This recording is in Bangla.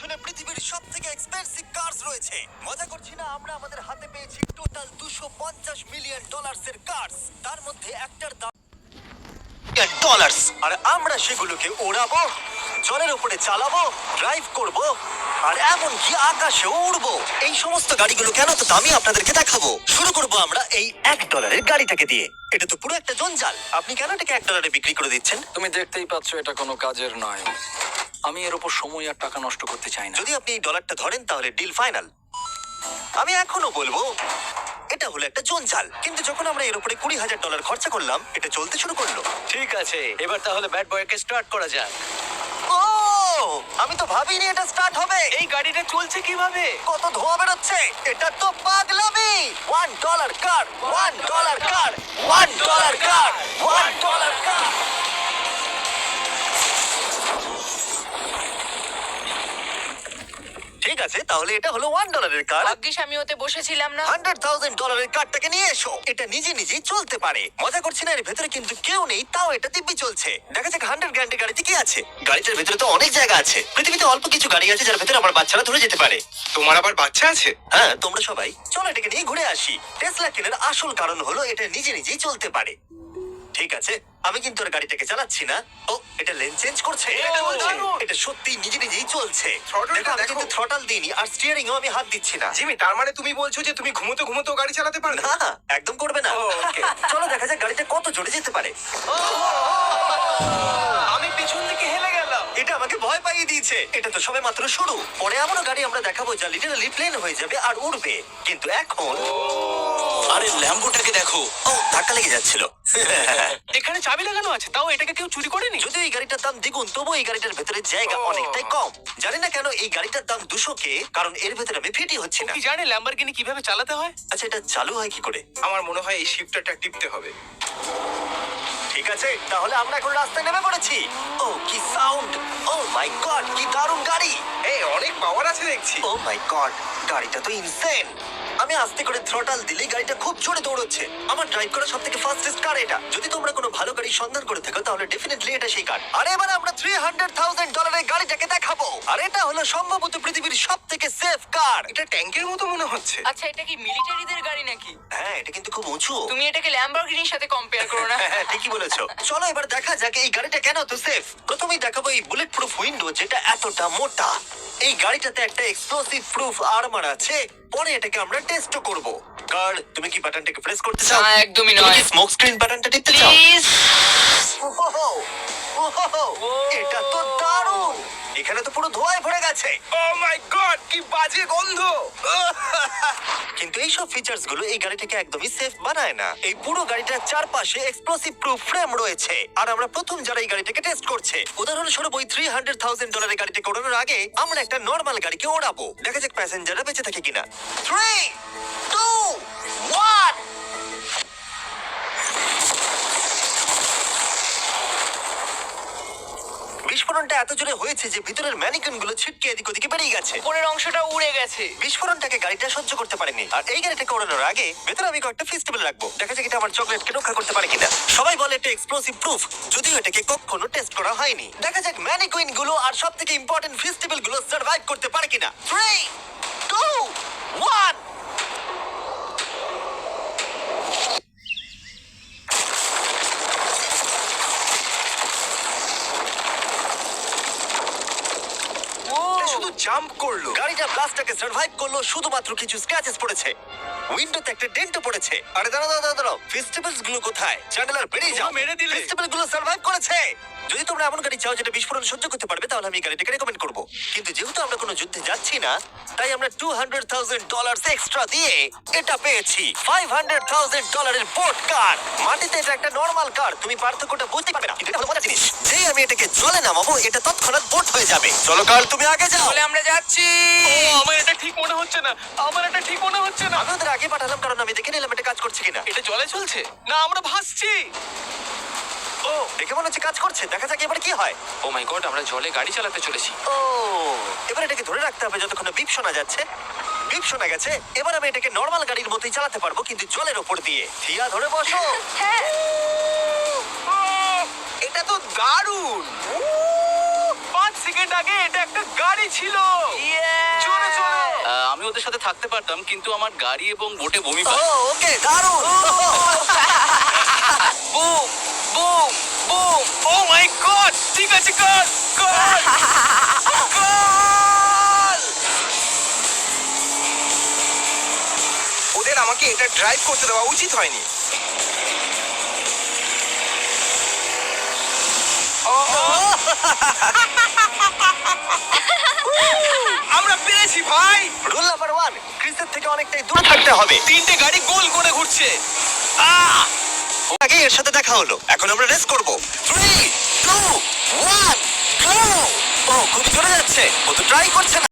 পিছনে পৃথিবীর সবথেকে এক্সপেন্সিভ কার্স রয়েছে। মজা করছি না, আমরা আমাদের হাতে পেয়েছি টোটাল $250 মিলিয়ন এর কার্স। তার মধ্যে একটার দাম $1 আর আমরা সেগুলোকে ওড়াবো, জলের উপরে চালাবো, ড্রাইভ করব আর এমনকি আকাশে উড়বো। এই সমস্ত গাড়িগুলো কেন তো দামি আপনাদেরকে দেখাবো। শুরু করব আমরা এই $1 গাড়িটাকে দিয়ে। এটা তো পুরো একটা জঞ্জাল। আপনি কেন এটাকে $1 বিক্রি করে দিচ্ছেন? তুমি দেখতেই পাচ্ছ এটা কোনো কাজের নয়। আমি এর উপর সময় আর টাকা নষ্ট করতে চাই না। যদি আপনি এই ডলারটা ধরেন তাহলে ডিল ফাইনাল। আমি এখনো বলবো এটা হলো একটা জঞ্জাল, কিন্তু যখন আমরা এর উপরে $20,000 খরচা করলাম এটা চলতে শুরু করলো। ঠিক আছে, এবার তাহলে ব্যাড বয়কে স্টার্ট করা যাক। ও, আমি তো ভাবিনি এটা স্টার্ট হবে। এই গাড়িটা চলছে কিভাবে? কত ধোঁয়া বেরোচ্ছে, এটা তো পাগলামি। $1 কার, $1 কার, $1 কার, $1 কার। ঠিক আছে, তাহলে এটা হলো $1 কার। ভাগ্যিস আমি ওতে বসেছিলাম না। $100,000 কারটাকে নিয়ে এসো। এটা নিজে নিজেই চলতে পারে। মজা করছি না, এর ভেতরে কিন্তু কেউ নেই, তাও এটা দিব্যি চলছে। দেখা যাক 100 গ্র্যান্ডের গাড়িতে কি আছে। গাড়িটার ভেতরে তো অনেক জায়গা আছে। পৃথিবীতে অল্প কিছু গাড়ি আছে যার ভেতরে আমার বাচ্চারা ধরে যেতে পারে। তোমার আবার বাচ্চা আছে? হ্যাঁ, তোমরা সবাই চলো এটাকে নিয়ে ঘুরে আসি। টেসলা কেনার আসল কারণ হলো এটা নিজে নিজেই চলতে পারে। ঠিক আছে, আমি কিন্তু আর গাড়িটাকে চালাচ্ছি না। ও, এটা লেন চেঞ্জ করছে। এটা বলছে। এটা সত্যি নিজে নিজেই চলছে। Throttle-টা দেখো, আমি দেখো। কিন্তু থ্রটাল দিইনি আর স্টিয়ারিং ও আমি হাত দিচ্ছি না। জিমি, তার মানে তুমি বলছো যে তুমি ঘুমোতে ঘুমোতে গাড়ি চালাতে পারবে? না, একদম করবে না। ও, okay. চলো দেখা যাক গাড়িটা কত জোরে যেতে পারে। আমি পেছন থেকে হেলে গেলাম। এটা আমাকে ভয় পাইয়ে দিয়েছে। এটা তো সবে মাত্র শুরু। পরে এমনও গাড়ি আমরা দেখাবো যা লিটারালি প্লেন হয়ে যাবে আর উড়বে। কিন্তু এখন আরে ল্যাম্বোটাকে দেখো। ও, ধাক্কা লেগে যাচ্ছিল। এখানে চাবি লাগানো আছে, তাও এটাকে কেউ চুরি করেনি। যদিও এই গাড়িটার দাম দ্বিগুণ, তবু এই গাড়িটার ভেতরে জায়গা অনেকটাই কম। জানি না কেন এই গাড়িটার দাম 200K, কারণ এর ভেতরে আমি ফিটই হচ্ছে না। কি জানে ল্যাম্বরগিনি কিভাবে চালাতে হয়? আচ্ছা, এটা চালু হয় কি করে? আমার মনে হয় এই শিফটারটা টিপতে হবে। ঠিক আছে, তাহলে আমরা এখন রাস্তায় নেমে পড়েছি। ও কি সাউন্ড! ও মাই গড, কি দারুণ গাড়ি! এই অনেক পাওয়ার আছে দেখছি। ও মাই গড, গাড়িটা তো ইনসেন। আমি আস্তে করে থ্রটাল দিলে গাড়িটা খুব জোরে দৌড়চ্ছে। আমার ড্রাইভ করা সবথেকে ফাস্টেস্ট কার এটা। যদি তোমরা কোনো ভালো গাড়ির সন্ধান করে থাকো তাহলে ডেফিনেটলি এটা সেই কার। আর এবার আমরা $300,000 এর গাড়িটাকে দেখাবো। আর এটা হলো সম্ভবত পৃথিবীর সবথেকে সেফ কার। এটা ট্যাঙ্কের মতো মনে হচ্ছে। আচ্ছা, এটা কি মিলিটারিদের গাড়ি নাকি? হ্যাঁ, এটা কিন্তু খুব উঁচু। তুমি এটাকে ল্যাম্বরগিনির সাথে কম্পেয়ার করো না। হ্যাঁ, ঠিকই বলেছো। চলো এবার দেখা যাক এই গাড়িটা কেন তো সেফ। প্রথমেই দেখাবো এই বুলেট প্রুফ উইন্ডো যেটা এতটা মোটা। এই গাড়িটাতে একটা এক্সপ্লোসিভ প্রুফ আর্মার আছে। পরে এটাকে আমরা টেস্ট করব। কার, তুমি কি বাটনটাকে প্রেস করতে চাও? না, একদমই নয়। স্মোক স্ক্রিন বাটনটা টিপতে চাও? প্লিজ। ওহো, ওহো, এটা তো দারুণ। এখানে তো পুরো ধোঁয়ায় ভরে গেছে। ও মাই গড, কি বাজে গন্ধ! কিন্তু এইসব ফিচার্স গুলো এই গাড়িটাকে একদমই সেফ বানায় না। এই পুরো গাড়িটার চারপাশে এক্সপ্লোসিভ প্রুফ ফ্রেম রয়েছে। আর আমরা প্রথম যারা এই গাড়িটাকে টেস্ট করছে, উদাহরণস্বরূপ ওই $300,000 গাড়িটাকে ওড়ানোর আগে আমরা একটা নর্মাল গাড়িকে ওড়াবো। দেখা যাক প্যাসেঞ্জাররা বেঁচে থাকে কিনা। 3, 2, 1। বিস্ফোরণটা এত জোরে হয়েছে যে ভিতরের ম্যানিকুইন গুলো ছিটকে এদিক ওদিকে বেরিয়ে গেছে। উপরের অংশটা উড়ে গেছে। বিস্ফোরণটাকে গাড়িটা সহ্য করতে পারেনি। আর এই গাড়িটাকে ওড়ানোর আগে ভেতরে আমি কয়েকটা ফেস্টিভ্যাল রাখবো। দেখা যাক এটা আমার চকলেটকে রক্ষা করতে পারে কিনা। সবাই বলে এটা এক্সপ্লোসিভ প্রুফ, যদিও এটাকে কখনো টেস্ট করা হয়নি। দেখা যাক ম্যানিকুইন গুলো আর সব থেকে ইম্পর্টেন্ট ফেস্টিভ্যাল গুলো সার্ভাইভ করতে পারে কিনা। 3, 2, 1। এটা শুধু জাম্প করলো। গাড়িটা ব্লাস্টটাকে সার্ভাইভ করলো, শুধুমাত্র কিছু স্ক্র্যাচেস পড়েছে। উইন্ডোতে একটা ডেন্টও পড়েছে। আরে দাঁড়াও দাঁড়াও দাঁড়াও, ফেস্টিভ্যালস গুলো কোথায়? চ্যান্ডেলার বেরিয়ে যাও। তোমরা মেরে দিলে। ফেস্টিভ্যাল গুলো সার্ভাইভ করেছে। যদি তোমরা এমন গাড়ি চাও যেটা বিস্ফোরণ সহ্য করতে পারবে তাহলে আমি এই গাড়িটাকে রেকমেন্ড করব। কিন্তু যেহেতু আমরা কোনো যুদ্ধে যাচ্ছি না, তাই আমরা $200,000 এক্সট্রা দিয়ে এটা পেয়েছি। $500,000 এর বোট কার। মাটিতে এটা একটা নর্মাল কার, তুমি পার্থক্যটা বুঝতে পারবে না, কিন্তু এটা হলো মজার জিনিস। যেই আমি এটাকে জলে নামাবো এটা তৎক্ষণাৎ বোট হয়ে যাবে। চলো কার, তুমি আগে যাও। বলে আমরা যাচ্ছি। আমার এটা ঠিক মনে হচ্ছে না। আমার এটা ঠিক মনে হচ্ছে না। আমি ওদের আগে পাঠালাম কারণ আমি দেখে নিলাম এটা কাজ করছে কিনা। এটা জলে চলছে না, আমরা ভাসছি। ও, দেখে মনে হচ্ছে কাজ করছে। দেখা যাক এবার কি হয়। ও মাই গড, আমরা জলে গাড়ি চালাতে চলেছি। ও, এবার এটাকে ধরে রাখতে হবে যতক্ষণ না বিপ শোনা যাচ্ছে। বিপ শোনা গেছে। এবার আমি এটাকে নর্মাল গাড়ির মতোই চালাতে পারবো, কিন্তু জলের ওপর দিয়ে। থিয়া, ধরে বসো। হ্যাঁ। এটা তো দারুণ। 5 সেকেন্ড আগে এটা একটা গাড়ি ছিল। তোমাদের সাথে থাকতে পারতাম, কিন্তু আমার গাড়ি এবং বোটে বমি ও পায়। ওকে দারুণ বুম বুম বুম, ও মাই গড! ঠিক আছে, কর কর কর! ওদের আমাকে এটা ড্রাইভ করতে দেওয়া উচিত হয়নি। আমরা পেরেছি ভাই। রুল নাম্বার 1 ক্রিসের থেকে অনেকটাই দূরে থাকতে হবে। তিনটে গাড়ি গোল করে ঘুরছে। আগে এর সাথে দেখা হলো, এখন আমরা রেস করব। 3 2 1 গো! ও খুব জোরে যাচ্ছে, ও তো ট্রাই করছে না।